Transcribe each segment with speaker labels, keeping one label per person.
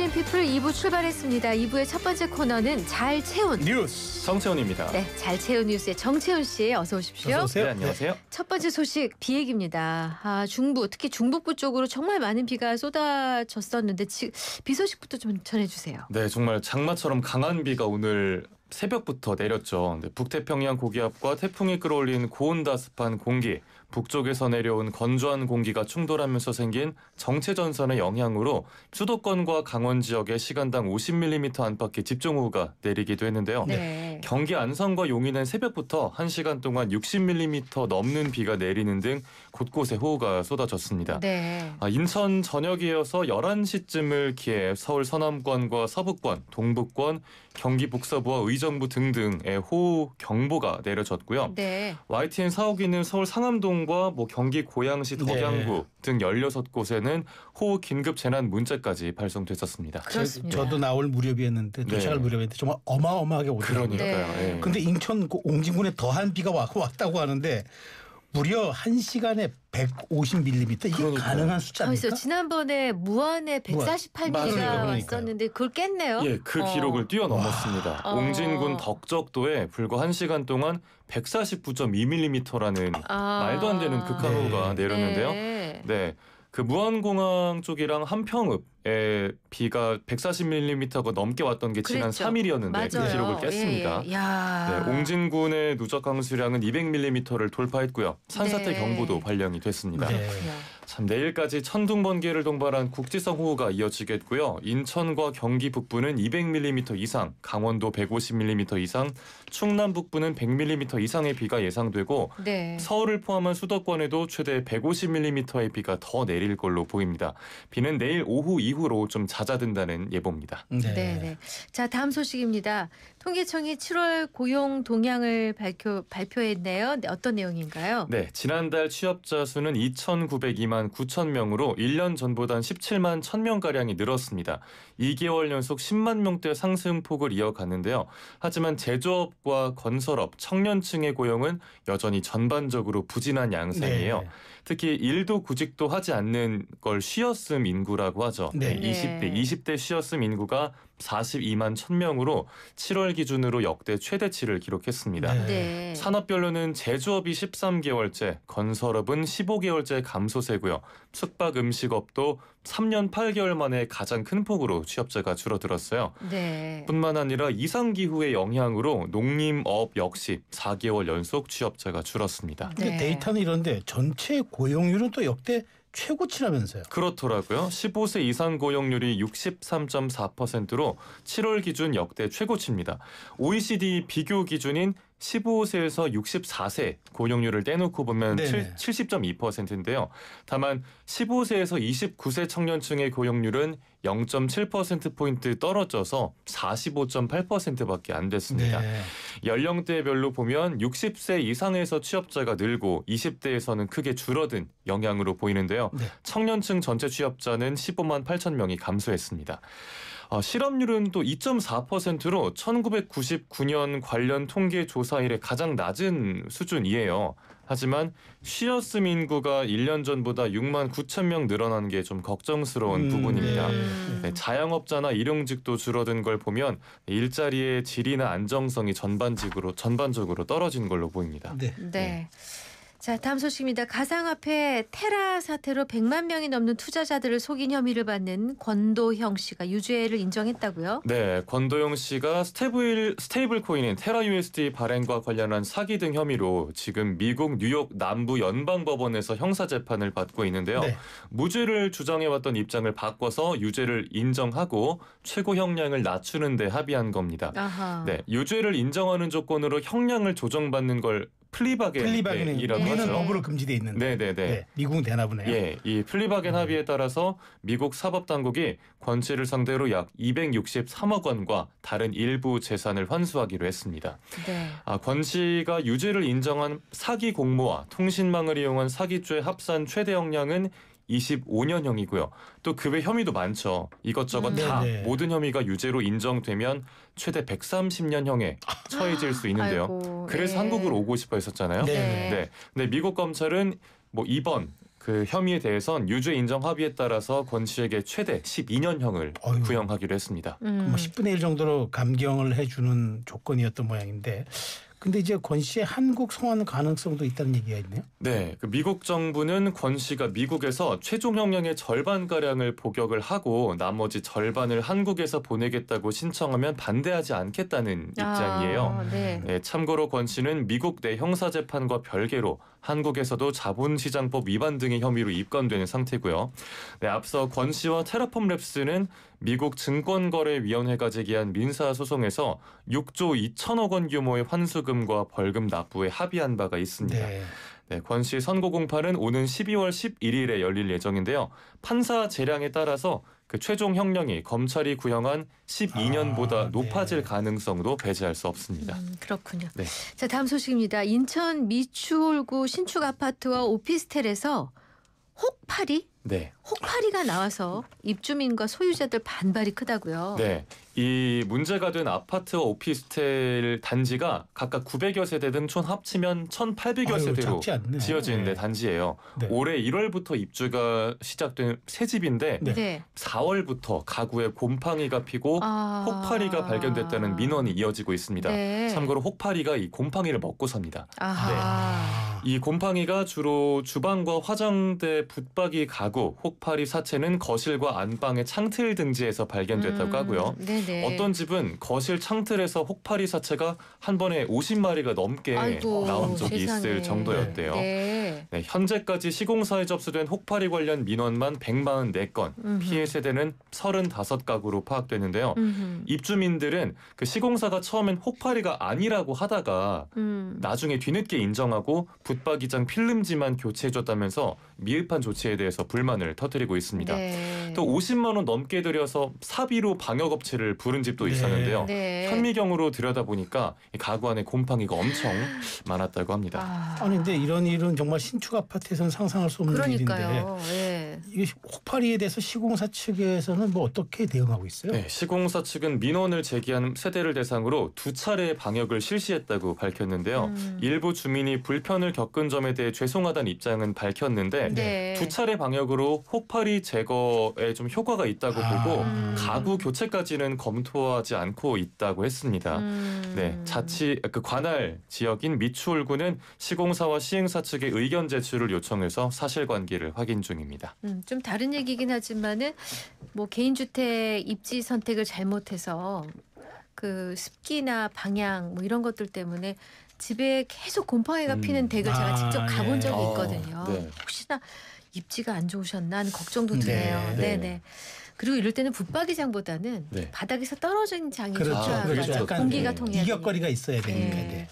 Speaker 1: 이슈 피플 2부 출발했습니다. 2부의 첫 번째 코너는 잘 채운
Speaker 2: 뉴스 정채훈입니다.
Speaker 1: 네, 잘 채운 뉴스의 정채훈 씨 어서 오십시오.
Speaker 2: 어서 오세요.
Speaker 3: 네, 안녕하세요.
Speaker 1: 첫 번째 소식 비 얘기입니다. 중부 특히 중북부 쪽으로 정말 많은 비가 쏟아졌었는데 비 소식부터 좀 전해주세요.
Speaker 3: 네, 정말 장마처럼 강한 비가 오늘 새벽부터 내렸죠. 북태평양 고기압과 태풍이 끌어올린 고온다습한 공기, 북쪽에서 내려온 건조한 공기가 충돌하면서 생긴 정체전선의 영향으로 수도권과 강원 지역에 시간당 50mm 안팎의 집중호우가 내리기도 했는데요.
Speaker 1: 네.
Speaker 3: 경기 안성과 용인은 새벽부터 1시간 동안 60mm 넘는 비가 내리는 등 곳곳에 호우가 쏟아졌습니다.
Speaker 1: 네.
Speaker 3: 인천 저녁에 이어서 11시쯤을 기해 서울 서남권과 서북권, 동북권, 경기 북서부와 의정부 등등의 호우 경보가 내려졌고요.
Speaker 1: 네.
Speaker 3: YTN 사옥이는 서울 상암동과 경기 고양시 덕양구 등 16곳에는 호우 긴급 재난 문자까지 발송됐었습니다.
Speaker 1: 그렇습니다.
Speaker 2: 저도 나올 무렵이었는데 도착할 무렵이었는데 정말 어마어마하게 오더라고요.
Speaker 3: 그러니까요.
Speaker 1: 네.
Speaker 2: 근데 인천 옹진군에 더한 비가 왔다고 하는데 무려 1시간에 150mm 이게
Speaker 3: 그러니까요.
Speaker 2: 가능한 숫자입니까?
Speaker 1: 그래서 지난번에 무안에 148mm가
Speaker 2: 맞아요.
Speaker 1: 왔었는데 그걸 깼네요.
Speaker 3: 예, 그 기록을 뛰어넘었습니다. 옹진군 덕적도에 불과 1시간 동안 149.2mm라는 말도 안 되는 극한호우가 내렸는데요. 네. 그 무안공항 쪽이랑 한평읍에 비가 140mm가 넘게 왔던 게 지난
Speaker 1: 그랬죠.
Speaker 3: 3일이었는데
Speaker 1: 맞아요.
Speaker 3: 그 기록을 깼습니다.
Speaker 1: 예. 야.
Speaker 3: 네, 옹진군의 누적 강수량은 200mm를 돌파했고요. 산사태
Speaker 1: 네.
Speaker 3: 경보도 발령이 됐습니다.
Speaker 2: 네.
Speaker 3: 참 내일까지 천둥 번개를 동반한 국지성 호우가 이어지겠고요. 인천과 경기 북부는 200mm 이상, 강원도 150mm 이상, 충남 북부는 100mm 이상의 비가 예상되고
Speaker 1: 네.
Speaker 3: 서울을 포함한 수도권에도 최대 150mm의 비가 더 내릴 걸로 보입니다. 비는 내일 오후 이후로 좀 잦아든다는 예보입니다.
Speaker 1: 네. 자, 다음 소식입니다. 통계청이 7월 고용 동향을 발표했네요. 네, 어떤 내용인가요?
Speaker 3: 네, 지난달 취업자 수는 2,902만 9천 명으로 1년 전보단 17만 1,000명가량이 늘었습니다. 2개월 연속 10만 명대 상승폭을 이어갔는데요. 하지만 제조업과 건설업, 청년층의 고용은 여전히 전반적으로 부진한 양상이에요.
Speaker 2: 네.
Speaker 3: 특히 일도 구직도 하지 않는 걸 쉬었음 인구라고 하죠.
Speaker 2: 네.
Speaker 3: 20대 쉬었음 인구가 42만 1,000명으로 7월 기준으로 역대 최대치를 기록했습니다.
Speaker 1: 네.
Speaker 3: 산업별로는 제조업이 13개월째, 건설업은 15개월째 감소세고요. 숙박 음식업도 3년 8개월 만에 가장 큰 폭으로 취업자가 줄어들었어요.
Speaker 1: 네.
Speaker 3: 뿐만 아니라 이상기후의 영향으로 농림업 역시 4개월 연속 취업자가 줄었습니다.
Speaker 2: 근데 데이터는 이런데 전체 고용률은 또 역대 최고치라면서요.
Speaker 3: 그렇더라고요. 15세 이상 고용률이 63.4%로 7월 기준 역대 최고치입니다. OECD 비교 기준인 15세에서 64세 고용률을 떼놓고 보면 70.2%인데요. 다만 15세에서 29세 청년층의 고용률은 0.7%포인트 떨어져서 45.8%밖에 안 됐습니다.
Speaker 2: 네.
Speaker 3: 연령대별로 보면 60세 이상에서 취업자가 늘고 20대에서는 크게 줄어든 영향으로 보이는데요.
Speaker 2: 네.
Speaker 3: 청년층 전체 취업자는 15만 8천 명이 감소했습니다. 실업률은 또 2.4%로 1999년 관련 통계 조사 이래 가장 낮은 수준이에요. 하지만 쉬었음 인구가 1년 전보다 6만 9천 명 늘어난 게 좀 걱정스러운 부분입니다. 네, 자영업자나 일용직도 줄어든 걸 보면 일자리의 질이나 안정성이 전반적으로 떨어진 걸로 보입니다.
Speaker 1: 네. 자, 다음 소식입니다. 가상화폐 테라 사태로 100만 명이 넘는 투자자들을 속인 혐의를 받는 권도형 씨가 유죄를 인정했다고요?
Speaker 3: 네, 권도영 씨가 스테이블 코인인 테라 USD 발행과 관련한 사기 등 혐의로 지금 미국 뉴욕 남부 연방법원에서 형사 재판을 받고 있는데요.
Speaker 2: 네.
Speaker 3: 무죄를 주장해왔던 입장을 바꿔서 유죄를 인정하고 최고 형량을 낮추는 데 합의한 겁니다.
Speaker 1: 아하.
Speaker 3: 네, 유죄를 인정하는 조건으로 형량을 조정받는 걸 플리바겐이라고
Speaker 2: 우리는
Speaker 3: 하죠.
Speaker 2: 법으로 금지돼 있는데.
Speaker 3: 네.
Speaker 2: 미국은 되나 보네요.
Speaker 3: 예, 이 플리바겐 합의에 따라서 미국 사법당국이 권 씨를 상대로 약 263억 원과 다른 일부 재산을 환수하기로 했습니다.
Speaker 1: 네.
Speaker 3: 권 씨가 유죄를 인정한 사기 공모와 통신망을 이용한 사기죄 합산 최대 형량은 25년형이고요. 또 그 외 혐의도 많죠. 이것저것 다 모든 혐의가 유죄로 인정되면 최대 130년형에 처해질 수 있는데요.
Speaker 1: 아이고,
Speaker 3: 그래서 한국으로 오고 싶어 했었잖아요.
Speaker 1: 네.
Speaker 3: 근데 미국 검찰은 뭐 이번 그 혐의에 대해선 유죄 인정 합의에 따라서 권 씨에게 최대 12년형을
Speaker 2: 어휴.
Speaker 3: 구형하기로 했습니다.
Speaker 2: 뭐 10분의 1 정도로 감경을 해주는 조건이었던 모양인데, 근데 이제 권 씨의 한국 송환 가능성도 있다는 얘기가 있네요.
Speaker 3: 네, 그 미국 정부는 권 씨가 미국에서 최종 형량의 절반 가량을 복역을 하고 나머지 절반을 한국에서 보내겠다고 신청하면 반대하지 않겠다는 입장이에요.
Speaker 1: 네.
Speaker 3: 네, 참고로 권 씨는 미국 내 형사재판과 별개로 한국에서도 자본시장법 위반 등의 혐의로 입건되는 상태고요. 네, 앞서 권 씨와 테라폼 랩스는 미국 증권거래위원회가 제기한 민사소송에서 6조 2천억 원 규모의 환수금과 벌금 납부에 합의한 바가 있습니다.
Speaker 2: 네.
Speaker 3: 네, 권 씨 선고 공판은 오는 12월 11일에 열릴 예정인데요. 판사 재량에 따라서 그 최종 형량이 검찰이 구형한 12년보다 높아질 가능성도 배제할 수 없습니다.
Speaker 1: 그렇군요.
Speaker 3: 네.
Speaker 1: 자, 다음 소식입니다. 인천 미추홀구 신축 아파트와 오피스텔에서
Speaker 3: 네.
Speaker 1: 혹파리가 나와서 입주민과 소유자들 반발이 크다고요.
Speaker 3: 네. 이 문제가 된 아파트와 오피스텔 단지가 각각 900여 세대 등 총 합치면 1,800여 세대로
Speaker 2: 작지 않네.
Speaker 3: 지어진
Speaker 2: 네.
Speaker 3: 단지예요.
Speaker 2: 네.
Speaker 3: 올해 1월부터 입주가 시작된 새 집인데
Speaker 2: 네.
Speaker 1: 네.
Speaker 3: 4월부터 가구에 곰팡이가 피고 혹파리가 발견됐다는 민원이 이어지고 있습니다.
Speaker 1: 네.
Speaker 3: 참고로 혹파리가 이 곰팡이를 먹고 삽니다.
Speaker 1: 아하.
Speaker 3: 이 곰팡이가 주로 주방과 화장대 붙박이 가구, 혹파리 사체는 거실과 안방의 창틀 등지에서 발견됐다고 하고요.
Speaker 1: 네네.
Speaker 3: 어떤 집은 거실 창틀에서 혹파리 사체가 한 번에 50마리가 넘게
Speaker 1: 아이고,
Speaker 3: 나온 적이
Speaker 1: 세상에.
Speaker 3: 있을 정도였대요.
Speaker 1: 네.
Speaker 3: 네, 현재까지 시공사에 접수된 혹파리 관련 민원만 144건, 피해 세대는 35가구로 파악되는데요. 입주민들은 그 시공사가 처음엔 혹파리가 아니라고 하다가 나중에 뒤늦게 인정하고 붙박이장 필름지만 교체해줬다면서 미흡한 조치에 대해서 불만을 터뜨리고 있습니다.
Speaker 1: 네.
Speaker 3: 또 50만 원 넘게 들여서 사비로 방역업체를 부른 집도
Speaker 2: 네.
Speaker 3: 있었는데요.
Speaker 1: 네.
Speaker 3: 현미경으로 들여다보니까 이 가구 안에 곰팡이가 엄청 많았다고 합니다.
Speaker 2: 아니 근데 이런 일은 정말 신축 아파트에서는 상상할 수 없는
Speaker 1: 그러니까요.
Speaker 2: 일인데
Speaker 1: 예.
Speaker 2: 이게 혹파리에 대해서 시공사 측에서는 뭐 어떻게 대응하고 있어요?
Speaker 3: 네, 시공사 측은 민원을 제기한 세대를 대상으로 2차례 방역을 실시했다고 밝혔는데요. 일부 주민이 불편을 겪은 점에 대해 죄송하다는 입장은 밝혔는데
Speaker 1: 네.
Speaker 3: 2차례 방역으로 혹파리 제거에 좀 효과가 있다고 보고 가구 교체까지는 검토하지 않고 있다고 했습니다. 네, 그 관할 지역인 미추홀구는 시공사와 시행사 측의 의견 제출을 요청해서 사실관계를 확인 중입니다.
Speaker 1: 좀 다른 얘기긴 하지만은 뭐 개인주택 입지 선택을 잘못해서 그 습기나 방향 뭐 이런 것들 때문에 집에 계속 곰팡이가 피는 댁을 제가 직접 가본
Speaker 2: 예.
Speaker 1: 적이 있거든요.
Speaker 3: 네.
Speaker 1: 혹시나 입지가 안 좋으셨나 하는 걱정도 드네요.
Speaker 3: 네.
Speaker 1: 네네. 그리고 이럴 때는 붙박이장보다는
Speaker 3: 네.
Speaker 1: 바닥에서 떨어진 장이
Speaker 2: 그렇죠.
Speaker 1: 좋죠.
Speaker 2: 그렇죠. 약간
Speaker 1: 공기가
Speaker 3: 네.
Speaker 1: 통해야
Speaker 2: 이격거리가 있어야 되니까.
Speaker 1: 네.
Speaker 2: 네.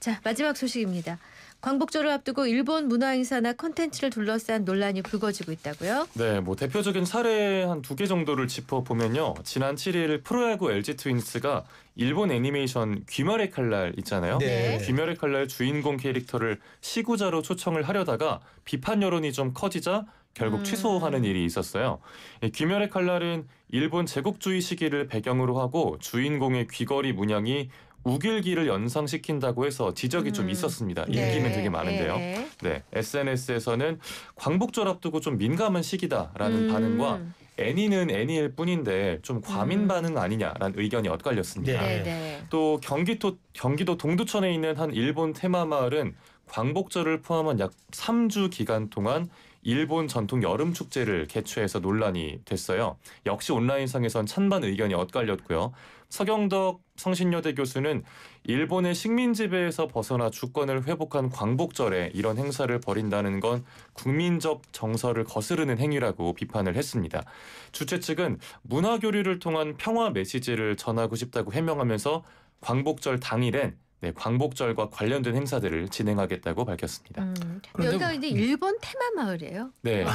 Speaker 1: 자, 마지막 소식입니다. 광복절을 앞두고 일본 문화행사나 콘텐츠를 둘러싼 논란이 불거지고 있다고요?
Speaker 3: 네, 뭐 대표적인 사례 한 2개 정도를 짚어보면요. 지난 7일 프로야구 LG 트윈스가 일본 애니메이션 귀멸의 칼날 있잖아요.
Speaker 2: 네.
Speaker 3: 귀멸의 칼날 주인공 캐릭터를 시구자로 초청을 하려다가 비판 여론이 좀 커지자 결국 취소하는 일이 있었어요. 이 귀멸의 칼날은 일본 제국주의 시기를 배경으로 하고 주인공의 귀걸이 문양이 우길기를 연상시킨다고 해서 지적이 좀 있었습니다. 인기는 되게 많은데요.
Speaker 1: 네.
Speaker 3: 네, SNS에서는 광복절 앞두고 좀 민감한 시기다라는 반응과 애니는 애니일 뿐인데 좀 과민 반응 아니냐라는 의견이 엇갈렸습니다.
Speaker 2: 네.
Speaker 1: 네.
Speaker 3: 또 경기도 동두천에 있는 한 일본 테마 마을은 광복절을 포함한 약 3주 기간 동안 일본 전통 여름 축제를 개최해서 논란이 됐어요. 역시 온라인상에선 찬반 의견이 엇갈렸고요. 서경덕 성신여대 교수는 일본의 식민 지배에서 벗어나 주권을 회복한 광복절에 이런 행사를 벌인다는 건 국민적 정서를 거스르는 행위라고 비판을 했습니다. 주최 측은 문화 교류를 통한 평화 메시지를 전하고 싶다고 해명하면서 광복절 당일엔 광복절과 관련된 행사들을 진행하겠다고 밝혔습니다.
Speaker 1: 여기가 이제 일본 테마 마을이에요.
Speaker 3: 네.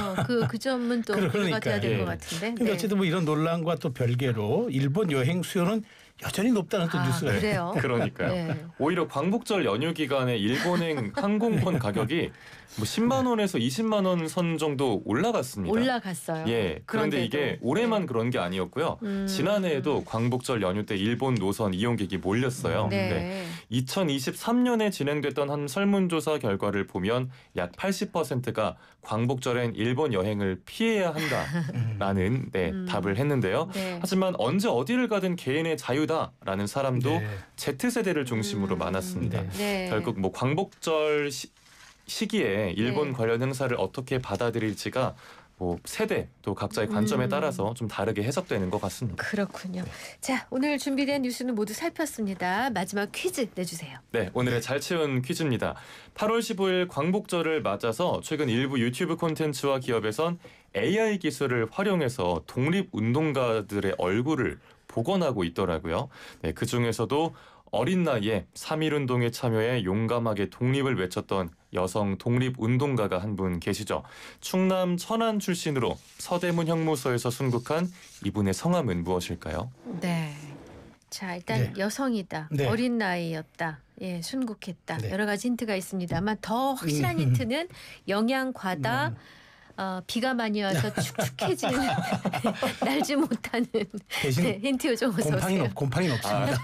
Speaker 1: 그 점은 또
Speaker 2: 그러니까요.
Speaker 1: 고려가 돼야 될 것
Speaker 3: 예.
Speaker 1: 같은데.
Speaker 2: 그러니까 어쨌든 뭐 이런 논란과 또 별개로 일본 여행 수요는 여전히 높다는 또 뉴스가 있어요.
Speaker 1: 그래요.
Speaker 3: 그러니까요.
Speaker 1: 네.
Speaker 3: 오히려 광복절 연휴 기간에 일본행 항공권 가격이 뭐 10만 원에서 20만 원 선 정도 올라갔습니다.
Speaker 1: 올라갔어요.
Speaker 3: 예. 그런데 이게
Speaker 1: 그런데도.
Speaker 3: 올해만
Speaker 1: 네.
Speaker 3: 그런 게 아니었고요. 지난해에도 광복절 연휴 때 일본 노선 이용객이 몰렸어요.
Speaker 1: 네.
Speaker 3: 2023년에 진행됐던 한 설문조사 결과를 보면 약 80%가 광복절엔 일본 여행을 피해야 한다라는 답을 했는데요.
Speaker 1: 네.
Speaker 3: 하지만 언제 어디를 가든 개인의 자유다라는 사람도
Speaker 2: 네.
Speaker 3: Z세대를 중심으로 많았습니다.
Speaker 2: 네.
Speaker 1: 네.
Speaker 3: 결국 뭐 광복절 시기에 일본
Speaker 1: 네.
Speaker 3: 관련 행사를 어떻게 받아들일지가 뭐 세대 또 각자의 관점에 따라서 좀 다르게 해석되는 것 같습니다.
Speaker 1: 그렇군요. 자, 오늘 준비된 뉴스는 모두 살폈습니다. 마지막 퀴즈 내주세요.
Speaker 3: 네, 오늘의 잘 채운 퀴즈입니다. 8월 15일 광복절을 맞아서 최근 일부 유튜브 콘텐츠와 기업에선 AI 기술을 활용해서 독립운동가들의 얼굴을 복원하고 있더라고요. 네, 그 중에서도 어린 나이에 3.1운동에 참여해 용감하게 독립을 외쳤던 여성 독립운동가가 한 분 계시죠. 충남 천안 출신으로 서대문 형무소에서 순국한 이분의 성함은 무엇일까요?
Speaker 1: 네. 자, 일단
Speaker 2: 네.
Speaker 1: 여성이다.
Speaker 2: 네.
Speaker 1: 어린 나이였다. 예, 순국했다.
Speaker 2: 네.
Speaker 1: 여러 가지 힌트가 있습니다만 더 확실한 힌트는 영양 과다. 비가 많이 와서 축축해지는 날지 못하는
Speaker 2: 대신
Speaker 1: 네, 힌트 요청 어서 오세요.
Speaker 2: 곰팡이 없습니다.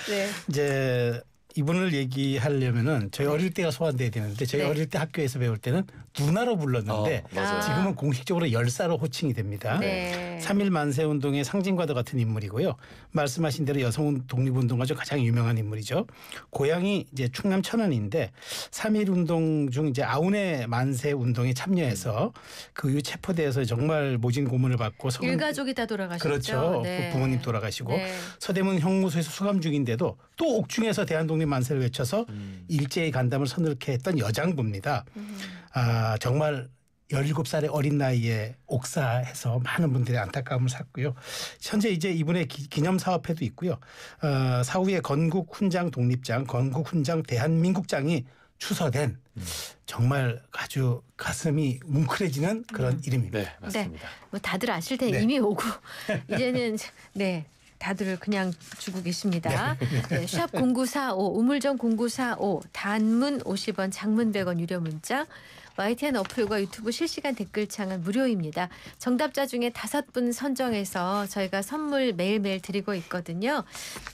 Speaker 1: 네.
Speaker 2: 이제 이분을 얘기하려면은 저희 어릴 때가 소환돼야 되는데 저희
Speaker 1: 네.
Speaker 2: 어릴 때 학교에서 배울 때는 누나로 불렀는데
Speaker 3: 맞아요.
Speaker 2: 지금은 공식적으로 열사로 호칭이 됩니다.
Speaker 1: 네.
Speaker 2: 3.1 만세운동의 상징과도 같은 인물이고요. 말씀하신 대로 여성 독립운동가 중 가장 유명한 인물이죠. 고향이 이제 충남 천안인데 3.1 운동 중 이제 아우네 만세운동에 참여해서 그 이후 체포돼서 정말 모진 고문을 받고
Speaker 1: 일가족이 다 돌아가셨죠.
Speaker 2: 그렇죠.
Speaker 1: 네.
Speaker 2: 부모님 돌아가시고
Speaker 1: 네.
Speaker 2: 서대문 형무소에서 수감 중인데도 또 옥중에서 대한독립 만세를 외쳐서 일제히 간담을 서늘케 했던 여장부입니다. 정말 17살의 어린 나이에 옥사해서 많은 분들의 안타까움을 샀고요. 현재 이제 이분의 기념사업회도 있고요. 사후에 건국훈장 독립장, 건국훈장 대한민국장이 추서된 정말 아주 가슴이 뭉클해지는 그런 이름입니다.
Speaker 3: 네, 맞습니다.
Speaker 1: 뭐 다들 아실 때
Speaker 2: 네.
Speaker 1: 이미 오고 이제는 네. 다들 그냥 주고 계십니다. 네, 샵 0945 우물정 0945 단문 50원 장문 100원 유료 문자 YTN 어플과 유튜브 실시간 댓글창은 무료입니다. 정답자 중에 5분 선정해서 저희가 선물 매일매일 드리고 있거든요.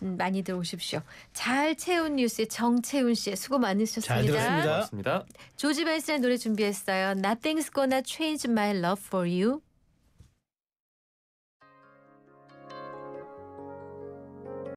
Speaker 1: 많이들 오십시오. 잘 채운 뉴스의 정채운 씨 수고 많으셨습니다.
Speaker 2: 잘 들었습니다.
Speaker 3: 고맙습니다.
Speaker 1: 조지 벤슨의 노래 준비했어요. Nothing's gonna change my love for you.